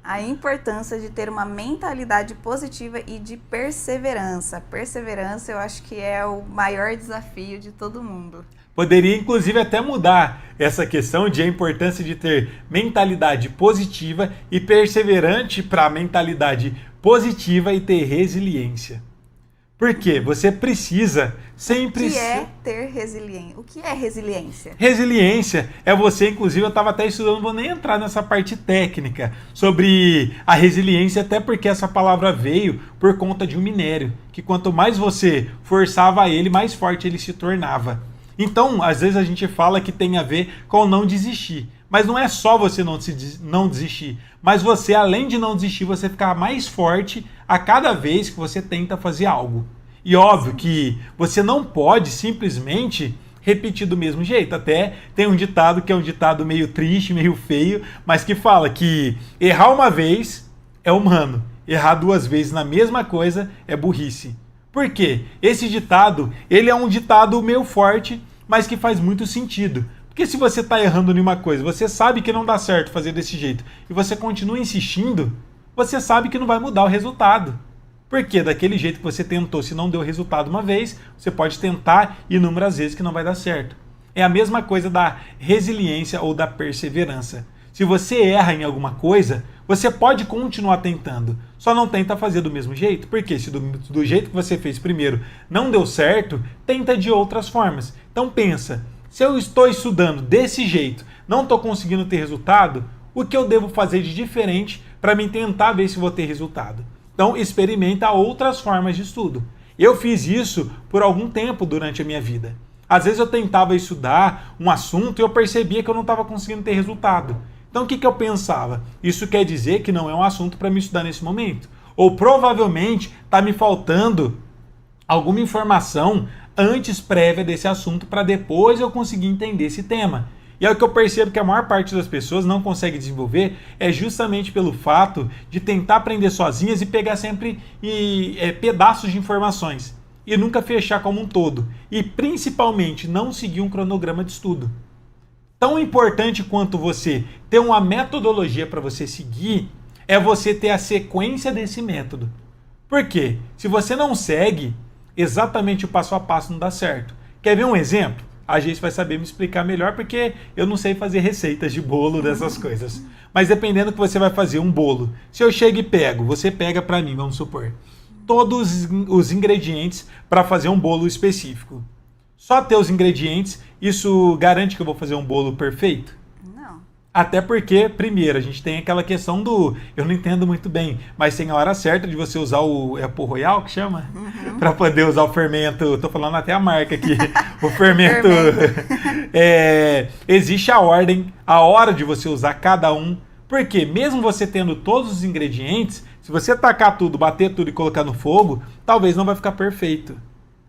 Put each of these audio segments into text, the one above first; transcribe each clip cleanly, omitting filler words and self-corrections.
A importância de ter uma mentalidade positiva e de perseverança. Perseverança eu acho que é o maior desafio de todo mundo. Poderia, inclusive, até mudar essa questão de a importância de ter mentalidade positiva e perseverante para mentalidade positiva e ter resiliência. Por quê? Você precisa sempre... O que é ter resiliência? O que é resiliência? Resiliência é você, inclusive, eu estava até estudando, não vou nem entrar nessa parte técnica sobre a resiliência, até porque essa palavra veio por conta de um minério, que quanto mais você forçava ele, mais forte ele se tornava. Então, às vezes a gente fala que tem a ver com não desistir. Mas não é só você não desistir, mas você, além de não desistir, você ficar mais forte a cada vez que você tenta fazer algo. E óbvio que você não pode simplesmente repetir do mesmo jeito. Até tem um ditado que é um ditado meio triste, meio feio, mas que fala que errar uma vez é humano, errar duas vezes na mesma coisa é burrice. Por quê? Esse ditado, ele é um ditado meio forte, mas que faz muito sentido. Porque se você está errando em uma coisa, você sabe que não dá certo fazer desse jeito, e você continua insistindo, você sabe que não vai mudar o resultado. Porque daquele jeito que você tentou, se não deu resultado uma vez, você pode tentar inúmeras vezes que não vai dar certo. É a mesma coisa da resiliência ou da perseverança. Se você erra em alguma coisa, você pode continuar tentando, só não tenta fazer do mesmo jeito, porque se do jeito que você fez primeiro não deu certo, tenta de outras formas. Então pensa, se eu estou estudando desse jeito, não estou conseguindo ter resultado, o que eu devo fazer de diferente para me tentar ver se vou ter resultado? Então experimenta outras formas de estudo. Eu fiz isso por algum tempo durante a minha vida. Às vezes eu tentava estudar um assunto e eu percebia que eu não estava conseguindo ter resultado. Então o que eu pensava? Isso quer dizer que não é um assunto para me estudar nesse momento. Ou provavelmente está me faltando alguma informação antes prévia desse assunto para depois eu conseguir entender esse tema. E é o que eu percebo que a maior parte das pessoas não consegue desenvolver é justamente pelo fato de tentar aprender sozinhas e pegar sempre pedaços de informações e nunca fechar como um todo. E principalmente não seguir um cronograma de estudo. Tão importante quanto você ter uma metodologia para você seguir é você ter a sequência desse método. Por quê? Se você não segue exatamente o passo a passo, não dá certo. Quer ver um exemplo? A gente vai saber me explicar melhor porque eu não sei fazer receitas de bolo, dessas coisas. Mas dependendo que você vai fazer um bolo, se eu chego e pego, você pega para mim, vamos supor, todos os ingredientes para fazer um bolo específico. Só ter os ingredientes, isso garante que eu vou fazer um bolo perfeito? Não. Até porque, primeiro, a gente tem aquela questão do... Eu não entendo muito bem, mas tem a hora certa de você usar o... É Pô Royal que chama? Uhum. Para poder usar o fermento... Tô falando até a marca aqui. O fermento... existe a ordem, a hora de você usar cada um. Porque mesmo você tendo todos os ingredientes, se você tacar tudo, bater tudo e colocar no fogo, talvez não vai ficar perfeito.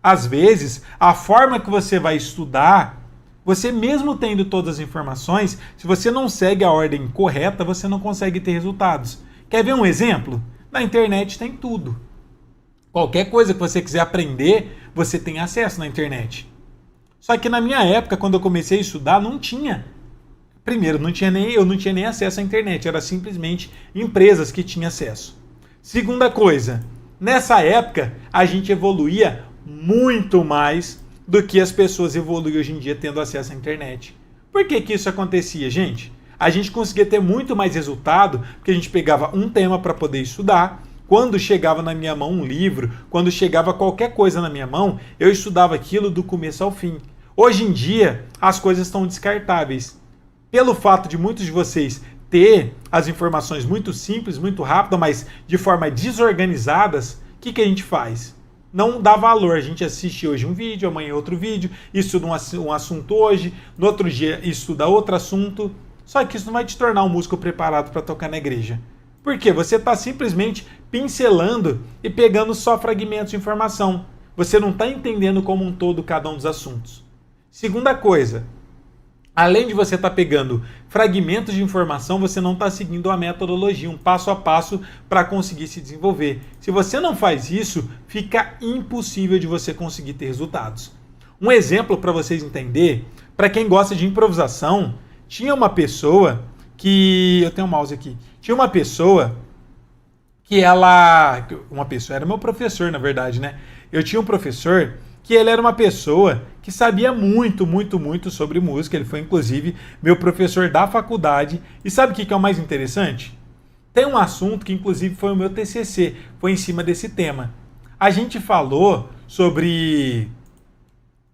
Às vezes, a forma que você vai estudar, você mesmo tendo todas as informações, se você não segue a ordem correta, você não consegue ter resultados. Quer ver um exemplo? Na internet tem tudo. Qualquer coisa que você quiser aprender, você tem acesso na internet. Só que na minha época, quando eu comecei a estudar, não tinha. Primeiro, eu não tinha nem acesso à internet, era simplesmente empresas que tinham acesso. Segunda coisa, nessa época, a gente evoluía muito mais do que as pessoas evoluem hoje em dia tendo acesso à internet. Por que que isso acontecia, gente? A gente conseguia ter muito mais resultado porque a gente pegava um tema para poder estudar. Quando chegava na minha mão um livro, quando chegava qualquer coisa na minha mão, eu estudava aquilo do começo ao fim. Hoje em dia, as coisas estão descartáveis. Pelo fato de muitos de vocês ter as informações muito simples, muito rápidas, mas de forma desorganizadas, o que a gente faz? Não dá valor. A gente assiste hoje um vídeo, amanhã outro vídeo, estuda um assunto hoje, no outro dia estuda outro assunto. Só que isso não vai te tornar um músico preparado para tocar na igreja. Por quê? Você está simplesmente pincelando e pegando só fragmentos de informação. Você não está entendendo como um todo cada um dos assuntos. Segunda coisa, além de você estar pegando fragmentos de informação, você não está seguindo a metodologia, um passo a passo para conseguir se desenvolver. Se você não faz isso, fica impossível de você conseguir ter resultados. Um exemplo para vocês entenderem, para quem gosta de improvisação, tinha uma pessoa que... Eu tenho um mouse aqui. Tinha uma pessoa que ela... Uma pessoa, era meu professor, na verdade, né? Eu tinha um professor que ele era uma pessoa que sabia muito, muito, muito sobre música. Ele foi, inclusive, meu professor da faculdade. E sabe o que é o mais interessante? Tem um assunto que, inclusive, foi o meu TCC. Foi em cima desse tema. A gente falou sobre...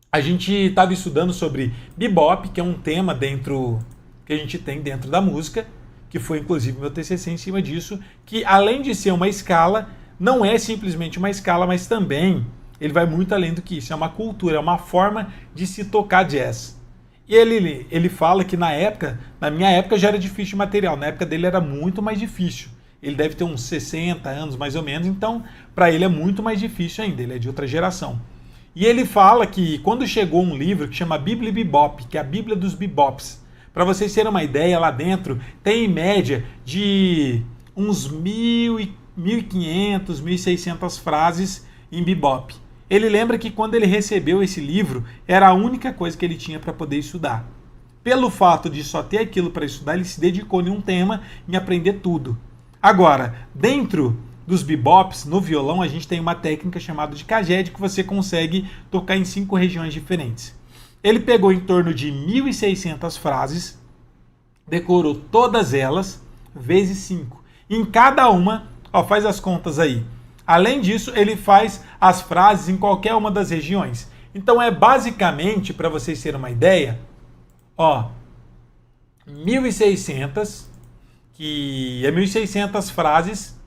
A gente estava estudando sobre bebop, que é um tema dentro que a gente tem dentro da música, que foi, inclusive, meu TCC em cima disso, que, além de ser uma escala, não é simplesmente uma escala, mas também... Ele vai muito além do que isso, é uma cultura, é uma forma de se tocar jazz. E ele fala que na minha época já era difícil o material, na época dele era muito mais difícil. Ele deve ter uns 60 anos mais ou menos, então para ele é muito mais difícil ainda, ele é de outra geração. E ele fala que quando chegou um livro que chama Bíblia Bebop, que é a Bíblia dos Bebops, para vocês terem uma ideia, lá dentro tem em média de uns 1.500, 1.600 frases em bebop. Ele lembra que quando ele recebeu esse livro, era a única coisa que ele tinha para poder estudar. Pelo fato de só ter aquilo para estudar, ele se dedicou em um tema, em aprender tudo. Agora, dentro dos bebops, no violão, a gente tem uma técnica chamada de caged, que você consegue tocar em 5 regiões diferentes. Ele pegou em torno de 1.600 frases, decorou todas elas, vezes 5. Em cada uma, faz as contas aí. Além disso, ele faz as frases em qualquer uma das regiões. Então é basicamente, para vocês terem uma ideia, 1.600, que é 1.600 frases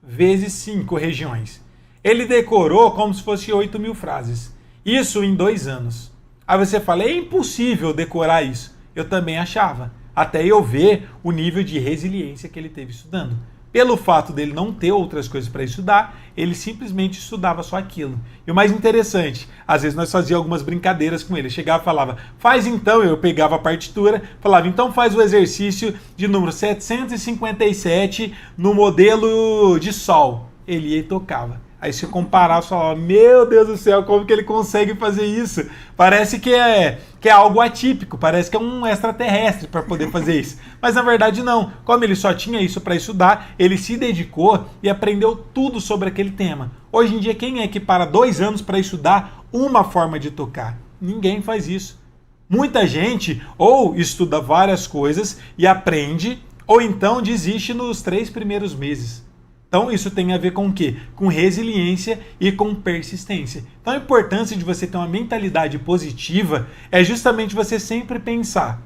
vezes 5 regiões. Ele decorou como se fosse 8.000 frases. Isso em 2 anos. Aí você fala, é impossível decorar isso. Eu também achava. Até eu ver o nível de resiliência que ele teve estudando. Pelo fato dele não ter outras coisas para estudar, ele simplesmente estudava só aquilo. E o mais interessante, às vezes nós fazíamos algumas brincadeiras com ele. Eu chegava e falava, faz então, eu pegava a partitura, falava, então faz o exercício de número 757 no modelo de sol. Ele ia e tocava. Aí se comparar, você falava, meu Deus do céu, como que ele consegue fazer isso? Parece que é algo atípico, parece que é um extraterrestre para poder fazer isso. Mas na verdade não. Como ele só tinha isso para estudar, ele se dedicou e aprendeu tudo sobre aquele tema. Hoje em dia, quem é que para 2 anos para estudar uma forma de tocar? Ninguém faz isso. Muita gente ou estuda várias coisas e aprende, ou então desiste nos 3 primeiros meses. Então isso tem a ver com o quê? Com resiliência e com persistência. Então a importância de você ter uma mentalidade positiva é justamente você sempre pensar,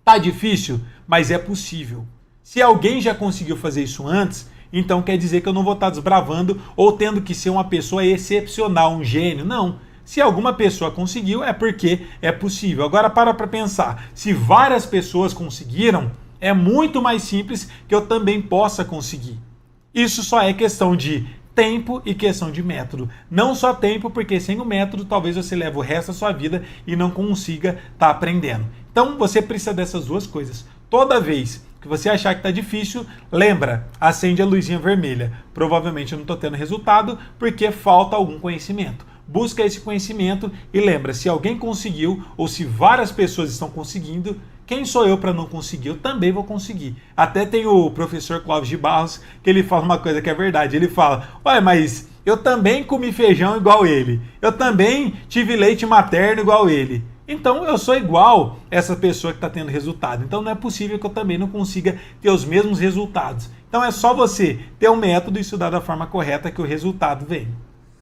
tá difícil, mas é possível. Se alguém já conseguiu fazer isso antes, então quer dizer que eu não vou estar desbravando ou tendo que ser uma pessoa excepcional, um gênio. Não. Se alguma pessoa conseguiu, é porque é possível. Agora para pensar, se várias pessoas conseguiram, é muito mais simples que eu também possa conseguir. Isso só é questão de tempo e questão de método. Não só tempo, porque sem o método talvez você leve o resto da sua vida e não consiga estar aprendendo. Então você precisa dessas 2 coisas. Toda vez que você achar que está difícil, lembra, acende a luzinha vermelha. Provavelmente eu não estou tendo resultado porque falta algum conhecimento. Busca esse conhecimento e lembra, se alguém conseguiu ou se várias pessoas estão conseguindo, quem sou eu para não conseguir? Eu também vou conseguir. Até tem o professor Clóvis de Barros, que ele fala uma coisa que é verdade. Ele fala, ué, mas eu também comi feijão igual ele. Eu também tive leite materno igual ele. Então eu sou igual essa pessoa que está tendo resultado. Então não é possível que eu também não consiga ter os mesmos resultados. Então é só você ter um método e estudar da forma correta que o resultado vem.